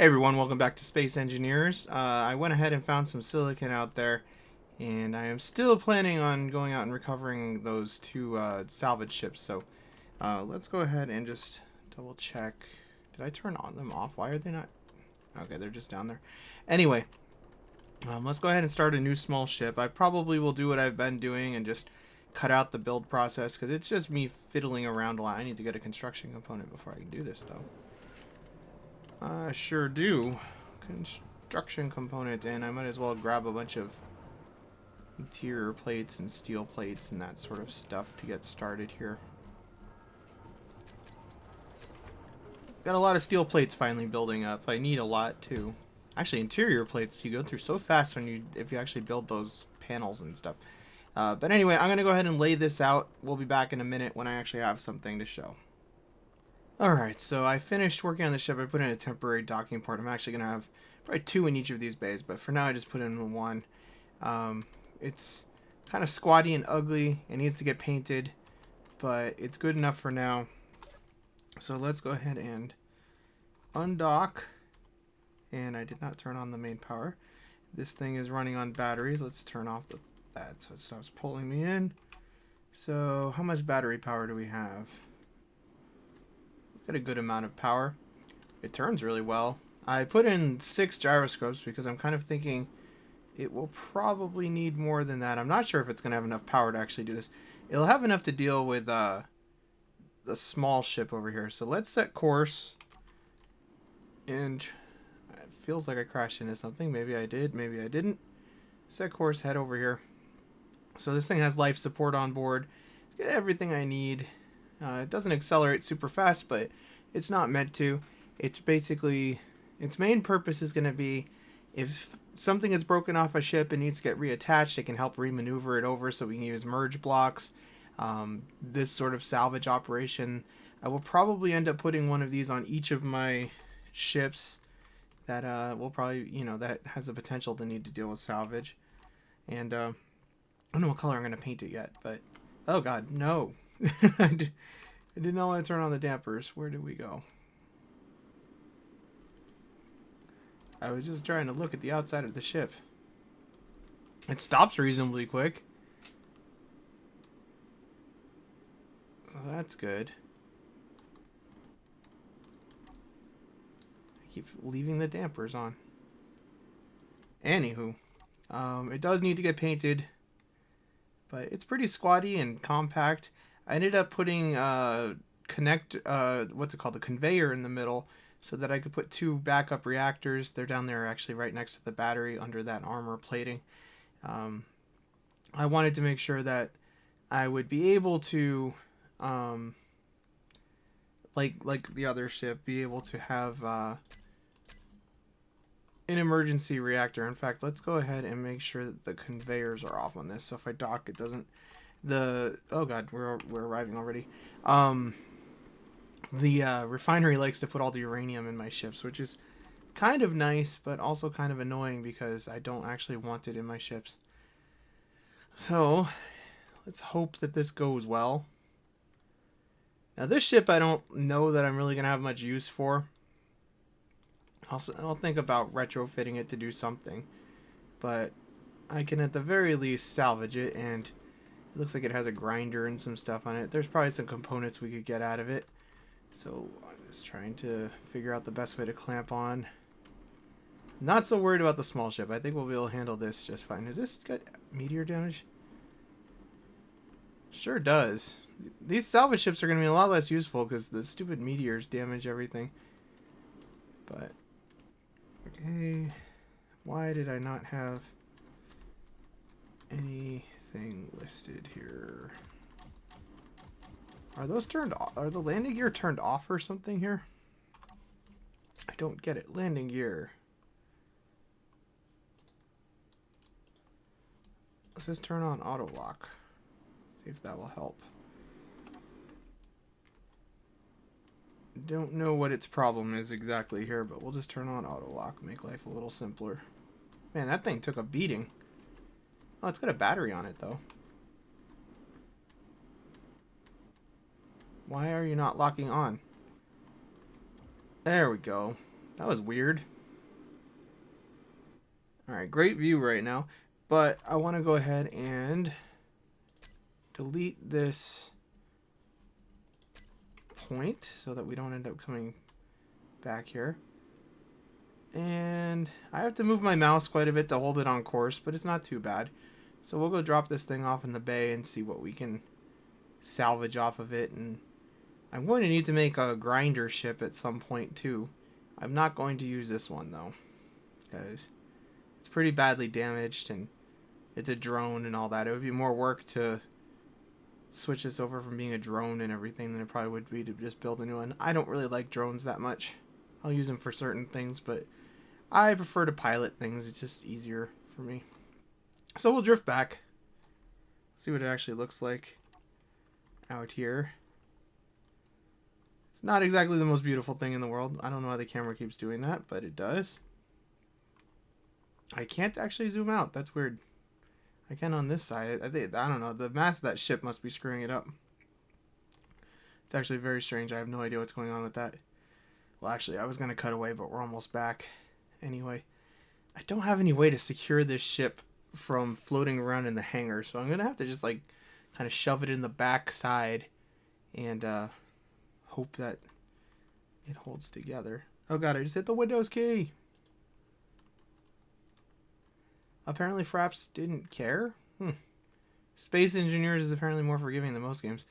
Hey everyone, welcome back to Space Engineers. I went ahead and found some silicon out there, and I am still planning on going out and recovering those two salvage ships. So let's go ahead and just double check. Did I turn on them off? Why are they not? Okay, they're just down there. Anyway, let's go ahead and start a new small ship. I probably will do what I've been doing and just cut out the build process because it's just me fiddling around a lot. I need to get a construction component before I can do this, though. I sure do. Construction component, and I might as well grab a bunch of interior plates and steel plates and that sort of stuff to get started here. Got a lot of steel plates finally building up. I need a lot too. Actually, interior plates you go through so fast if you actually build those panels and stuff. But anyway, I'm gonna go ahead and lay this out. We'll be back in a minute when I actually have something to show. Alright, so I finished working on the ship. I put in a temporary docking port. I'm actually going to have probably two in each of these bays, but for now I just put in one. It's kind of squatty and ugly. It needs to get painted, but it's good enough for now. So let's go ahead and undock. And I did not turn on the main power. This thing is running on batteries. Let's turn off that so it stops pulling me in. So how much battery power do we have? Got a good amount of power. It turns really well. I put in 6 gyroscopes because I'm kind of thinking it will probably need more than that. I'm not sure if it's going to have enough power to actually do this. It'll have enough to deal with the small ship over here. So let's set course. And it feels like I crashed into something. Maybe I did, maybe I didn't. Set course, head over here. So this thing has life support on board. It's got everything I need. It doesn't accelerate super fast, but it's not meant to. It's basically, its main purpose is going to be if something is broken off a ship and needs to get reattached, it can help remaneuver it over so we can use merge blocks. This sort of salvage operation. I will probably end up putting one of these on each of my ships that will probably, that has the potential to need to deal with salvage. And I don't know what color I'm going to paint it yet, but oh god, no. I did not want to turn on the dampers. Where did we go? I was just trying to look at the outside of the ship. It stops reasonably quick. So that's good. I keep leaving the dampers on. Anywho, it does need to get painted, but it's pretty squatty and compact. I ended up putting a conveyor in the middle so that I could put 2 backup reactors. They're down there actually right next to the battery under that armor plating. I wanted to make sure that I would be able to, like the other ship, be able to have an emergency reactor. In fact, let's go ahead and make sure that the conveyors are off on this. So if I dock, it doesn't. Oh god, we're arriving already. The refinery likes to put all the uranium in my ships, which is kind of nice, but also kind of annoying because I don't actually want it in my ships. So let's hope that this goes well. Now this ship I don't know that I'm really gonna have much use for. I'll think about retrofitting it to do something, but I can at the very least salvage it, and it looks like it has a grinder and some stuff on it. There's probably some components we could get out of it. So I'm just trying to figure out the best way to clamp on. Not so worried about the small ship. I think we'll be able to handle this just fine. Has this got meteor damage? Sure does. These salvage ships are going to be a lot less useful because the stupid meteors damage everything. But, okay. Why did I not have anything listed here? Are those turned off? Are the landing gear turned off or something here? I don't get it. Landing gear. Let's just turn on auto lock. See if that will help. Don't know what its problem is exactly here, but we'll just turn on auto lock. Make life a little simpler. Man, that thing took a beating. Oh, it's got a battery on it though. Why are you not locking on? There we go. That was weird. Alright, great view right now. But I want to go ahead and delete this point so that we don't end up coming back here. And I have to move my mouse quite a bit to hold it on course, but it's not too bad. So we'll go drop this thing off in the bay and see what we can salvage off of it. And I'm going to need to make a grinder ship at some point too. I'm not going to use this one though, because it's pretty badly damaged and it's a drone and all that. It would be more work to switch this over from being a drone and everything than it probably would be to just build a new one. I don't really like drones that much. I'll use them for certain things, but I prefer to pilot things. It's just easier for me. So we'll drift back. See what it actually looks like out here. It's not exactly the most beautiful thing in the world. I don't know why the camera keeps doing that, but it does. I can't actually zoom out. That's weird. I can on this side. I don't know. The mass of that ship must be screwing it up. It's actually very strange. I have no idea what's going on with that. Well, actually, I was going to cut away, but we're almost back. Anyway, I don't have any way to secure this ship from floating around in the hangar, so I'm going to have to just, like, kind of shove it in the back side and hope that it holds together. Oh, God, I just hit the Windows key. Apparently Fraps didn't care. Space Engineers is apparently more forgiving than most games.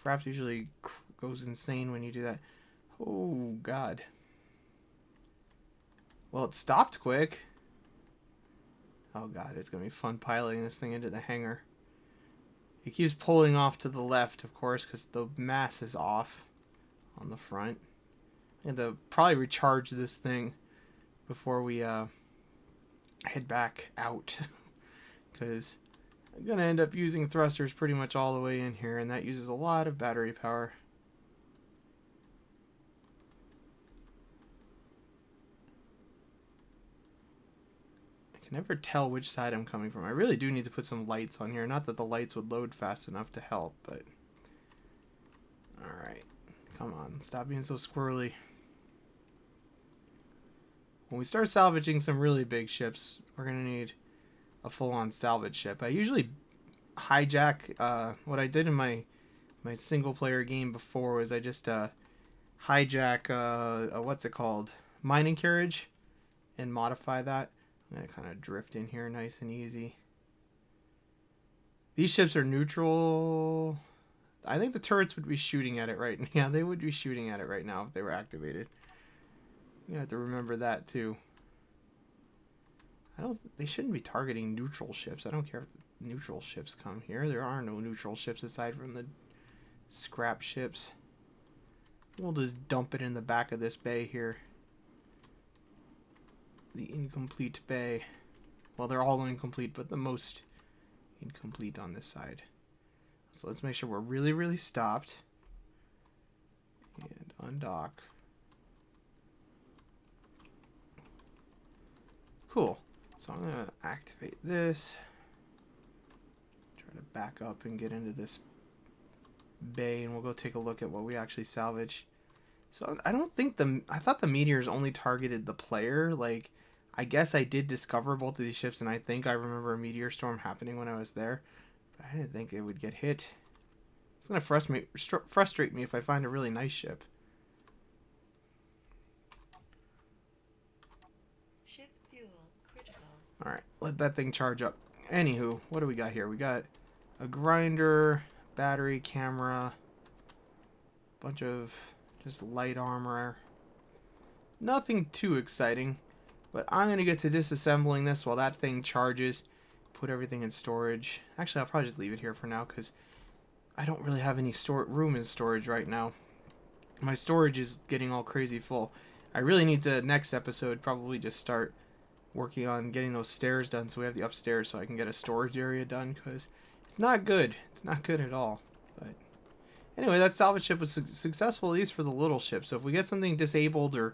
Fraps usually goes insane when you do that. Oh, God. Well, it stopped quick. Oh, God, it's going to be fun piloting this thing into the hangar. It keeps pulling off to the left, of course, because the mass is off on the front. I have to probably recharge this thing before we head back out. Because I'm going to end up using thrusters pretty much all the way in here, and that uses a lot of battery power. Never tell which side I'm coming from. I really do need to put some lights on here. Not that the lights would load fast enough to help, but... Alright. Come on. Stop being so squirrely. When we start salvaging some really big ships, we're going to need a full-on salvage ship. I usually hijack... what I did in my single-player game before was I just hijack... what's it called? Mining carriage. And modify that. I'm going to kind of drift in here nice and easy. These ships are neutral. I think the turrets would be shooting at it right now. Yeah, they would be shooting at it right now if they were activated. You have to remember that too. They shouldn't be targeting neutral ships. I don't care if the neutral ships come here. There are no neutral ships aside from the scrap ships. We'll just dump it in the back of this bay here. The incomplete bay. Well, they're all incomplete, but the most incomplete on this side. So let's make sure we're really, really stopped. And undock. Cool. So I'm going to activate this. Try to back up and get into this bay, and we'll go take a look at what we actually salvage. So I don't think I thought the meteors only targeted the player. Like, I guess I did discover both of these ships, and I think I remember a meteor storm happening when I was there. But I didn't think it would get hit. It's going to frustrate me if I find a really nice ship. Ship fuel critical. Alright, let that thing charge up. Anywho, what do we got here? We got a grinder, battery, camera, bunch of just light armor. Nothing too exciting. But I'm going to get to disassembling this while that thing charges. Put everything in storage. Actually, I'll probably just leave it here for now because I don't really have any room in storage right now. My storage is getting all crazy full. I really need to, next episode, probably just start working on getting those stairs done so we have the upstairs so I can get a storage area done because it's not good. It's not good at all. But anyway, that salvage ship was successful at least for the little ship. So if we get something disabled or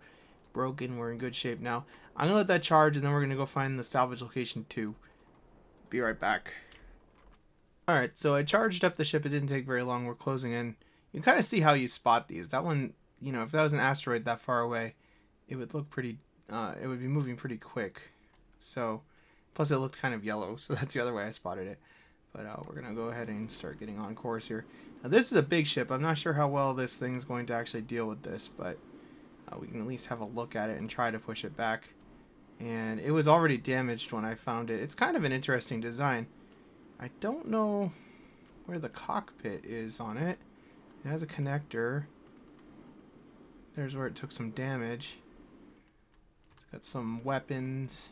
broken, we're in good shape now. I'm gonna let that charge and then we're gonna go find the salvage location 2. Be right back. Alright, so I charged up the ship. It didn't take very long. We're closing in. You can kind of see how you spot these. That one, you know, if that was an asteroid that far away, it would look pretty, it would be moving pretty quick. So, plus it looked kind of yellow, so that's the other way I spotted it. But we're going to go ahead and start getting on course here. Now, this is a big ship. I'm not sure how well this thing's going to actually deal with this, but we can at least have a look at it and try to push it back. And it was already damaged when I found it. It's kind of an interesting design. I don't know where the cockpit is on it. It has a connector. There's where it took some damage. It's got some weapons.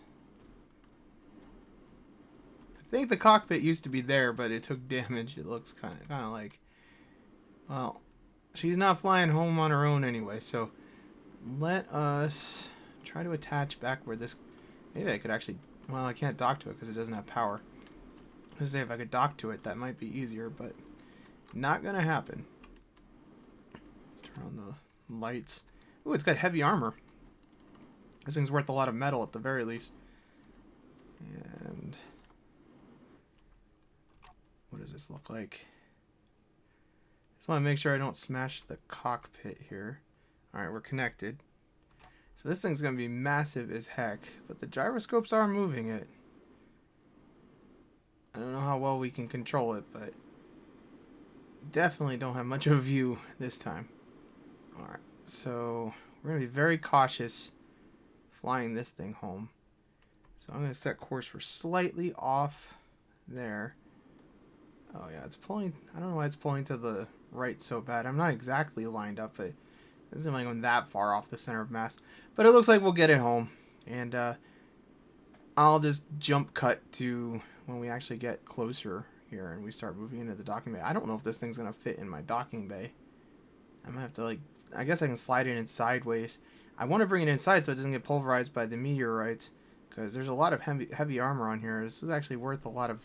I think the cockpit used to be there, but it took damage. It looks kind of like, well, she's not flying home on her own anyway. So let us try to attach back where this. Maybe I could actually. Well, I can't dock to it because it doesn't have power. I was gonna say if I could dock to it, that might be easier, but not gonna happen. Let's turn on the lights. Ooh, it's got heavy armor. This thing's worth a lot of metal at the very least. And what does this look like? Just want to make sure I don't smash the cockpit here. Alright, we're connected. So this thing's going to be massive as heck, but the gyroscopes are moving it. I don't know how well we can control it, but definitely don't have much of a view this time. Alright, so we're going to be very cautious flying this thing home. So I'm going to set course for slightly off there. Oh yeah, it's pulling. I don't know why it's pulling to the right so bad. I'm not exactly lined up, but it isn't like going that far off the center of mass. But it looks like we'll get it home. And I'll just jump cut to when we actually get closer here and we start moving into the docking bay. I don't know if this thing's going to fit in my docking bay. I'm going to have to, like, I guess I can slide it in sideways. I want to bring it inside so it doesn't get pulverized by the meteorites, because there's a lot of heavy armor on here. This is actually worth a lot of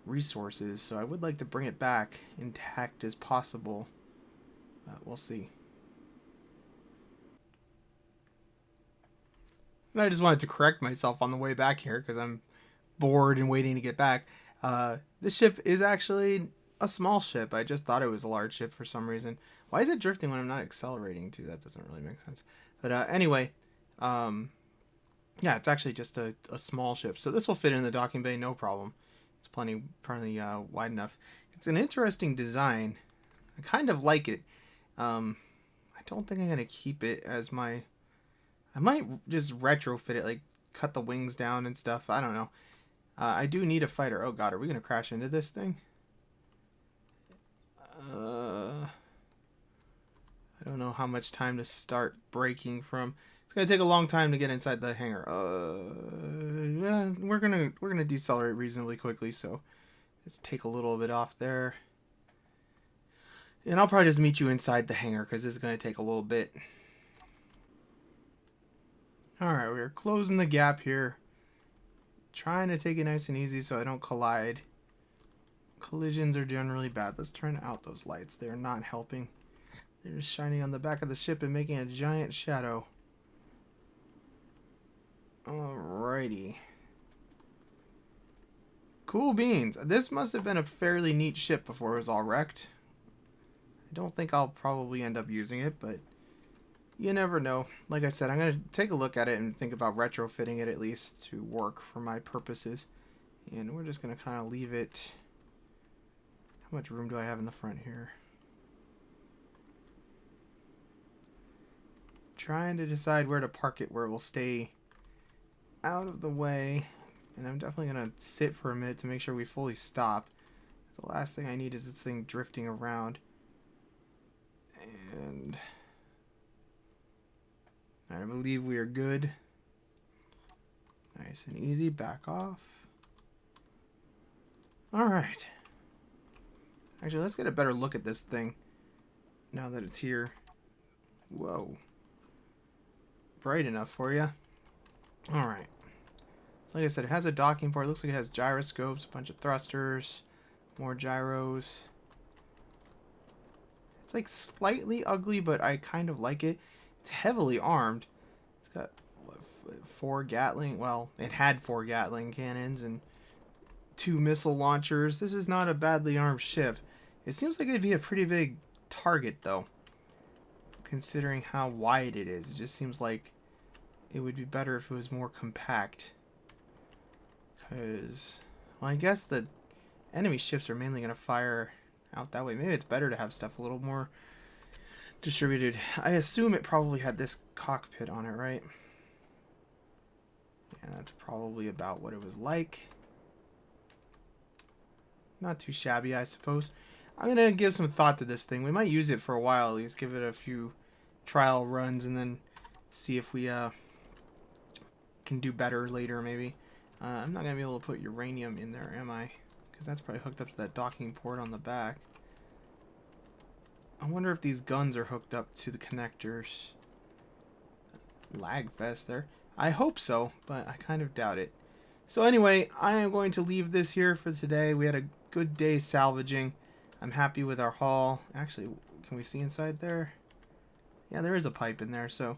resources, so I would like to bring it back intact as possible. We'll see. And I just wanted to correct myself on the way back here because I'm bored and waiting to get back. This ship is actually a small ship. I just thought it was a large ship for some reason. Why is it drifting when I'm not accelerating too? That doesn't really make sense. But anyway, yeah, it's actually just a small ship. So this will fit in the docking bay, no problem. It's plenty wide enough. It's an interesting design. I kind of like it. I don't think I'm going to keep it as my... I might just retrofit it, like cut the wings down and stuff. I don't know. I do need a fighter. Oh god, are we going to crash into this thing? I don't know how much time to start braking from. It's gonna take a long time to get inside the hangar. Yeah, we're gonna decelerate reasonably quickly, so let's take a little bit off there. And I'll probably just meet you inside the hangar because this is gonna take a little bit. Alright, we're closing the gap here. Trying to take it nice and easy so I don't collide. Collisions are generally bad. Let's turn out those lights. They're not helping. They're just shining on the back of the ship and making a giant shadow. Alrighty. Cool beans. This must have been a fairly neat ship before it was all wrecked. I don't think I'll probably end up using it, but you never know. Like I said, I'm going to take a look at it and think about retrofitting it at least to work for my purposes. And we're just going to kind of leave it... How much room do I have in the front here? Trying to decide where to park it where it will stay out of the way. And I'm definitely going to sit for a minute to make sure we fully stop. The last thing I need is the thing drifting around. And I believe we are good. Nice and easy. Back off. Alright. Actually, let's get a better look at this thing now that it's here. Whoa. Bright enough for you. Alright. So like I said, it has a docking port. It looks like it has gyroscopes, a bunch of thrusters, more gyros. It's like slightly ugly, but I kind of like it. It's heavily armed. It's got what, 4 Gatling. Well, it had 4 Gatling cannons and 2 missile launchers. This is not a badly armed ship. It seems like it'd be a pretty big target, though, considering how wide it is. It just seems like it would be better if it was more compact. Because, well, I guess the enemy ships are mainly going to fire out that way. Maybe it's better to have stuff a little more distributed. I assume it probably had this cockpit on it, right? Yeah, that's probably about what it was like. Not too shabby, I suppose. I'm going to give some thought to this thing. We might use it for a while, at least give it a few trial runs, and then see if we can do better later, maybe. I'm not going to be able to put uranium in there, am I? Because that's probably hooked up to that docking port on the back. I wonder if these guns are hooked up to the connectors. Lag fest there. I hope so, but I kind of doubt it. So anyway, I am going to leave this here for today. We had a good day salvaging. I'm happy with our haul. Actually, can we see inside there? Yeah, there is a pipe in there, so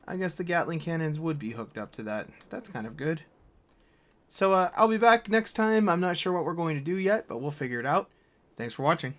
I guess the Gatling cannons would be hooked up to that. That's kind of good. So I'll be back next time. I'm not sure what we're going to do yet, but we'll figure it out. Thanks for watching.